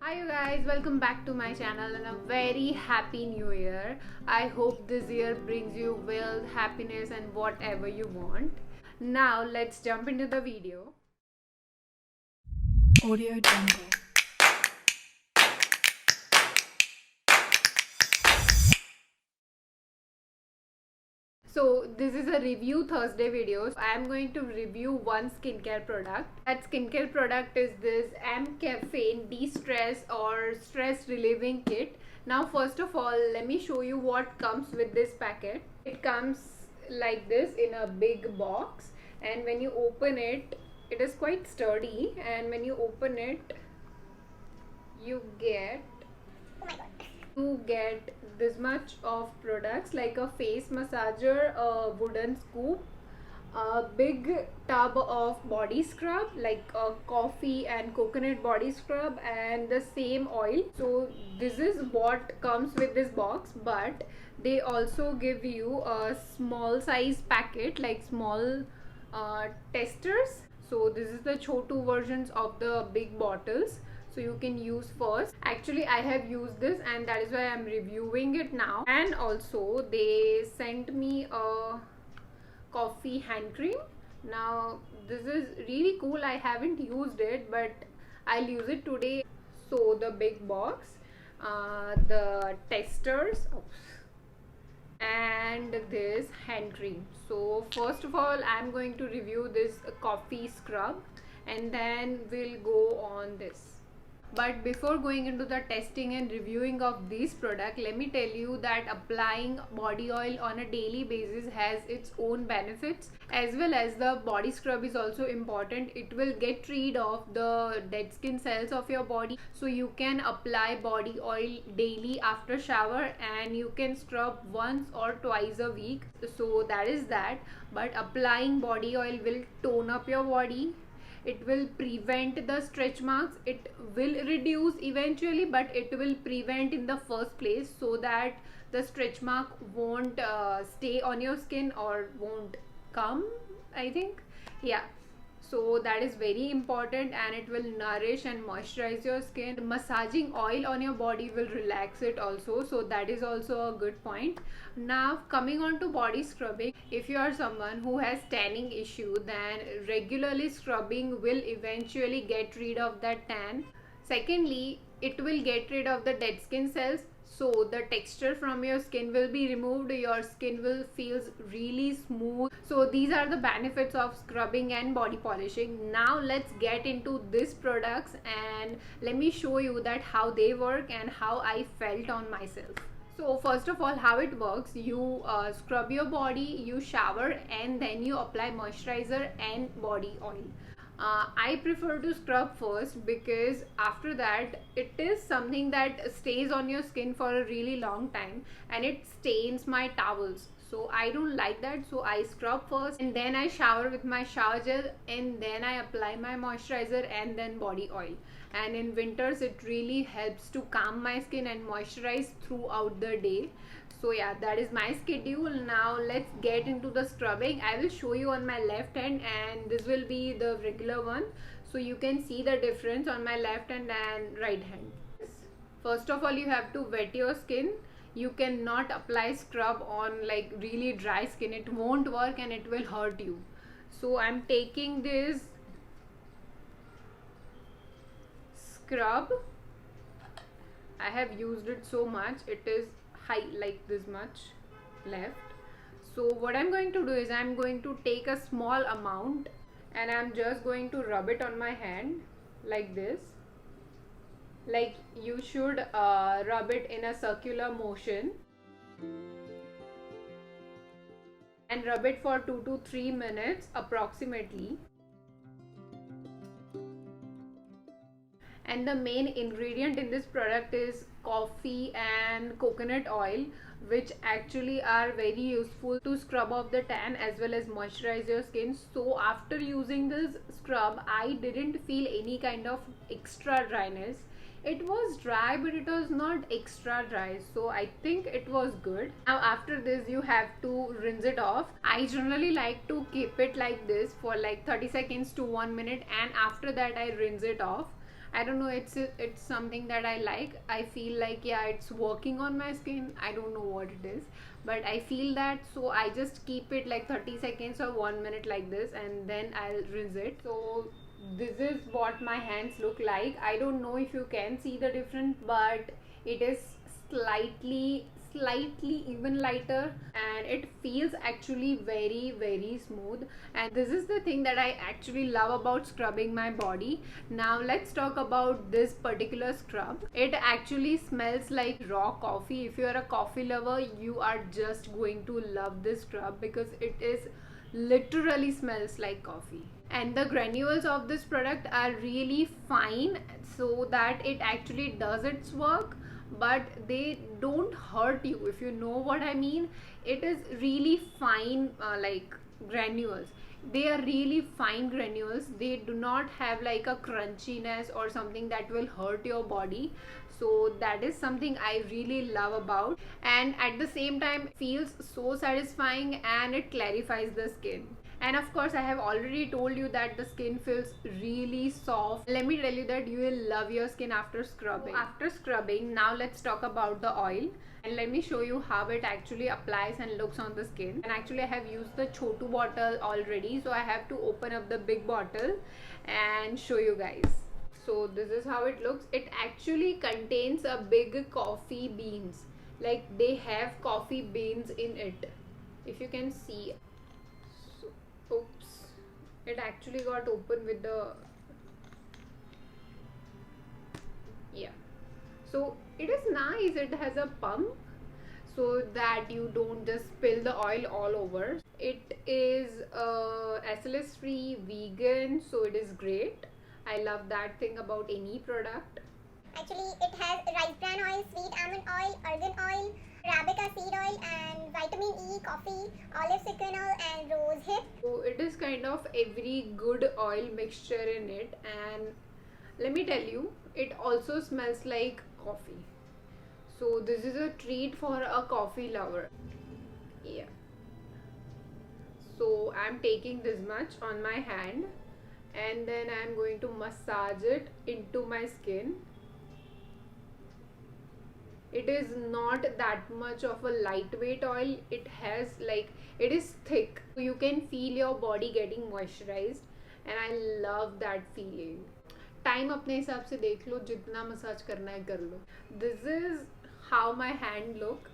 Hi you guys, welcome back to my channel and a very happy new year. I hope this year brings you wealth, happiness and whatever you want. Now let's jump into the video. Audio Jungle. So this is a review Thursday video. I am going to review one skincare product. That skincare product is this MCaffaine De-stress or stress relieving kit. Now first of all, let me show you what comes with this packet. It comes like this in a big box, and when you open it, it is quite sturdy, and when you open it, you get this much of products like a face massager, a wooden scoop, a big tub of body scrub like a coffee and coconut body scrub, and the same oil. So this is what comes with this box, but they also give you a small size packet like small testers. So this is the chotu versions of the big bottles, so you can use first. Actually I have used this and that is why I'm reviewing it now. And also they sent me a coffee hand cream. Now this is really cool. I haven't used it but I'll use it today. So the big box, the testers, and this hand cream. So first of all I'm going to review this coffee scrub and then we'll go on this. But before going into the testing and reviewing of this product, let me tell you that applying body oil on a daily basis has its own benefits, as well as the body scrub is also important. It will get rid of the dead skin cells of your body, so you can apply body oil daily after shower, and you can scrub once or twice a week. So that is that. But applying body oil will tone up your body, it will prevent the stretch marks, it will reduce eventually but it will prevent in the first place, so that the stretch mark won't stay on your skin or won't come, I think. Yeah, so that is very important, and it will nourish and moisturize your skin. Massaging oil on your body will relax it also, so that is also a good point. Now coming on to body scrubbing, if you are someone who has tanning issue, then regularly scrubbing will eventually get rid of that tan. Secondly, it will get rid of the dead skin cells, so the texture from your skin will be removed, your skin will feels really smooth. So these are the benefits of scrubbing and body polishing. Now let's get into these products and let me show you that how they work and how I felt on myself. So first of all, how it works, you scrub your body, you shower, and then you apply moisturizer and body oil. I prefer to scrub first because after that it is something that stays on your skin for a really long time and it stains my towels. So I don't like that, so I scrub first and then I shower with my shower gel, and then I apply my moisturizer and then body oil. And in winters it really helps to calm my skin and moisturize throughout the day. So yeah, that is my schedule. Now let's get into the scrubbing. I will show you on my left hand and this will be the regular one, so you can see the difference on my left hand and right hand. First of all, you have to wet your skin. You cannot apply scrub on like really dry skin, it won't work and it will hurt you. So I'm taking this scrub. I have used it so much, it is high like this much left. So what I'm going to do is I'm going to take a small amount and I'm just going to rub it on my hand like this. Like you should rub it in a circular motion and rub it for 2 to 3 minutes approximately. And the main ingredient in this product is coffee and coconut oil, which actually are very useful to scrub off the tan as well as moisturize your skin. So after using this scrub, I didn't feel any kind of extra dryness. It was dry but it was not extra dry, so I think it was good. Now after this you have to rinse it off. I generally like to keep it like this for like 30 seconds to 1 minute, and after that I rinse it off. I don't know, it's something that I like. I feel like, yeah, it's working on my skin. I don't know what it is, but I feel that, so I just keep it like 30 seconds or 1 minute like this, and then I'll rinse it. So this is what my hands look like. I don't know if you can see the difference, but it is slightly even lighter, and it feels actually very smooth. And this is the thing that I actually love about scrubbing my body. Now let's talk about this particular scrub. It actually smells like raw coffee. If you are a coffee lover, you are just going to love this scrub because it is literally smells like coffee. And the granules of this product are really fine, so that it actually does its work, but they don't hurt you, if you know what I mean. It is really fine, like granules. They are really fine granules. They do not have like a crunchiness or something that will hurt your body. So that is something I really love about, and at the same time feels so satisfying, and it clarifies the skin. And of course, I have already told you that the skin feels really soft. Let me tell you that you will love your skin after scrubbing. After scrubbing, now let's talk about the oil, and let me show you how it actually applies and looks on the skin. And actually I have used the chotu bottle already, so I have to open up the big bottle and show you guys. So this is how it looks. It actually contains a big coffee beans, like they have coffee beans in it, if you can see. So, oops, it actually got open with the, yeah. So it is nice. It has a pump so that you don't just spill the oil all over. It is SLS free, vegan, so it is great. I love that thing about any product. Actually, it has rice bran oil, sweet almond oil, argan oil, arabica seed oil, and vitamin E, coffee, olive cicanol, and rose hip. So it is kind of every good oil mixture in it, and let me tell you, it also smells like coffee. So this is a treat for a coffee lover. Yeah. So I'm taking this much on my hand, and then I'm going to massage it into my skin. It is not that much of a lightweight oil. It has like, it is thick, so you can feel your body getting moisturized, and I love that feeling. Time अपने हिसाब से देख लो, जितना massage करना है कर लो. This is how my hand look.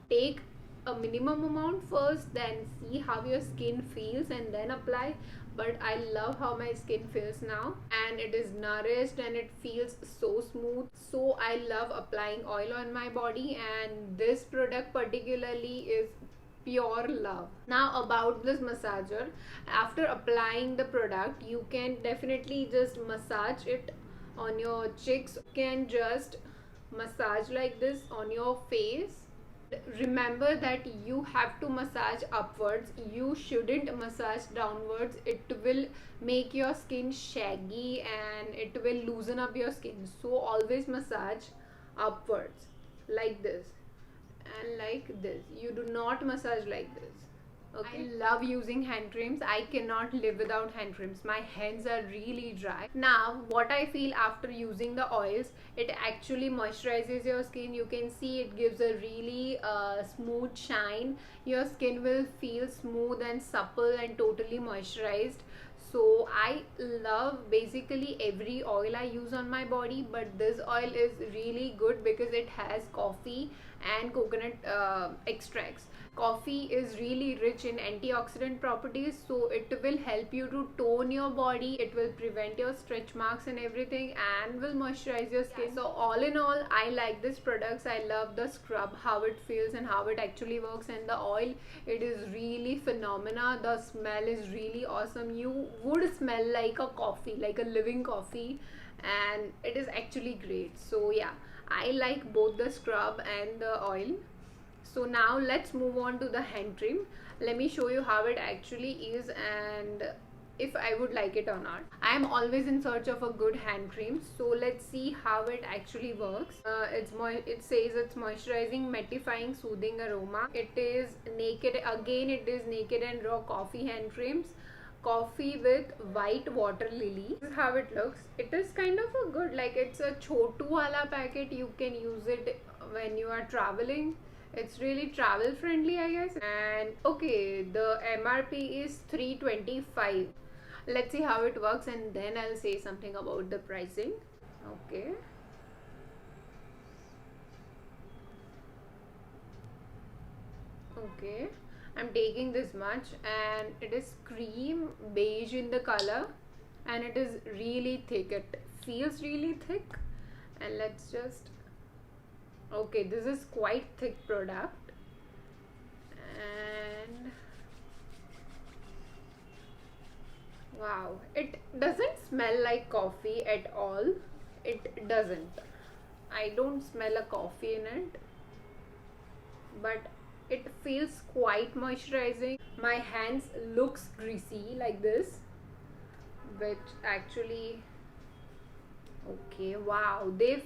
Take a minimum amount first, then see how your skin feels and then apply. But I love how my skin feels now, and it is nourished and it feels so smooth. So I love applying oil on my body, and this product particularly is pure love. Now about this massager, after applying the product, you can definitely just massage it on your cheeks. You can just massage like this on your face. Remember that you have to massage upwards. You shouldn't massage downwards. It will make your skin shaggy and it will loosen up your skin. So always massage upwards like this and like this. You do not massage like this. Okay. I love using hand creams. I cannot live without hand creams. My hands are really dry. Now what I feel after using the oils, it actually moisturizes your skin. You can see it gives a really smooth shine. Your skin will feel smooth and supple and totally moisturized. So I love basically every oil I use on my body, but this oil is really good because it has coffee and coconut extracts. Coffee is really rich in antioxidant properties, so it will help you to tone your body. It will prevent your stretch marks and everything, and will moisturize your skin. So all in all, I like these products. I love the scrub, how it feels and how it actually works, and the oil, it is really phenomena. The smell is really awesome. You would smell like a coffee, like a living coffee, and it is actually great. So yeah, I like both the scrub and the oil. So now let's move on to the hand cream. Let me show you how it actually is and if I would like it or not. I am always in search of a good hand cream, so let's see how it actually works. It says it's moisturizing, mattifying, soothing aroma. It is naked, again it is naked and raw coffee hand creams. coffee with white water lily. This is how it looks. It is kind of a good, like it's a chotu wala packet. You can use it when you are traveling. It's really travel friendly, I guess. And okay, the MRP is 325. Let's see how it works and then I'll say something about the pricing. Okay. Okay, I'm taking this much and it is cream beige in the color and it is really thick. It feels really thick. And let's just, okay, this is quite thick product. And wow, it doesn't smell like coffee at all. It doesn't. I don't smell a coffee in it, but it feels quite moisturizing. My hands looks greasy like this, which actually, okay, wow, they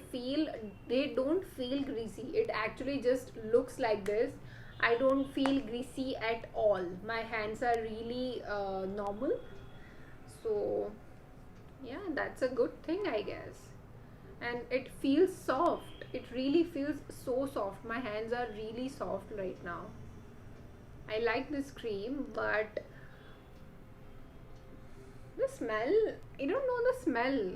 don't feel greasy. It actually just looks like this. I don't feel greasy at all. My hands are really normal. So yeah, that's a good thing, I guess. And it feels soft. It really feels so soft. My hands are really soft right now. I like this cream, but the smell, I don't know the smell.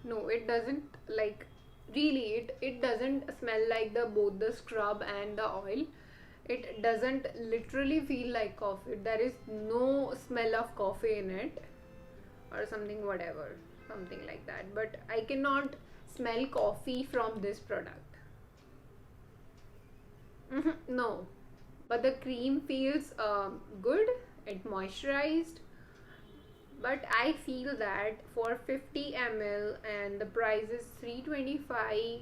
No, it doesn't, like, really, it doesn't smell like the both the scrub and the oil. It doesn't literally feel like coffee. There is no smell of coffee in it or something, whatever, something like that. But I cannot smell coffee from this product. No, but the cream feels good. It moisturized, but I feel that for 50 ml and the price is 325,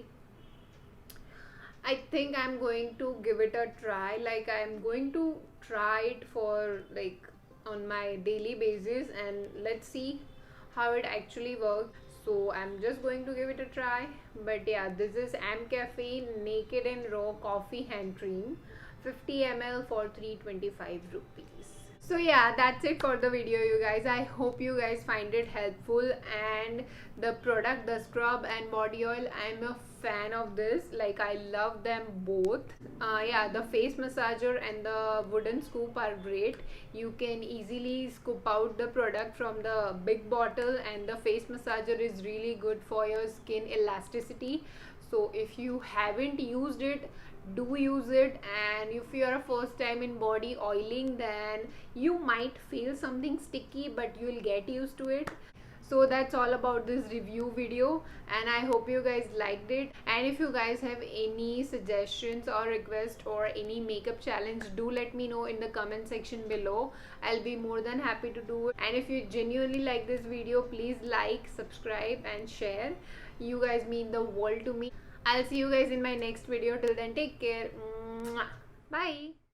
I think I'm going to give it a try. Like, I'm going to try it for like on my daily basis and let's see how it actually works. So I'm just going to give it a try. But yeah, this is MCaffaine Naked and Raw Coffee Hand Cream, 50 ml for 325 rupees. So yeah, that's it for the video, you guys. I hope you guys find it helpful. And the product, the scrub and body oil, I'm a fan of this. Like, I love them both. Yeah, the face massager and the wooden scoop are great. You can easily scoop out the product from the big bottle, and the face massager is really good for your skin elasticity. So if you haven't used it, do use it. And if you are a first time in body oiling, then you might feel something sticky, but you'll get used to it. So that's all about this review video, and I hope you guys liked it. And if you guys have any suggestions or requests or any makeup challenge, do let me know in the comment section below. I'll be more than happy to do it. And if you genuinely like this video, please like, subscribe and share. You guys mean the world to me. I'll see you guys in my next video. Till then, take care. Mwah. Bye.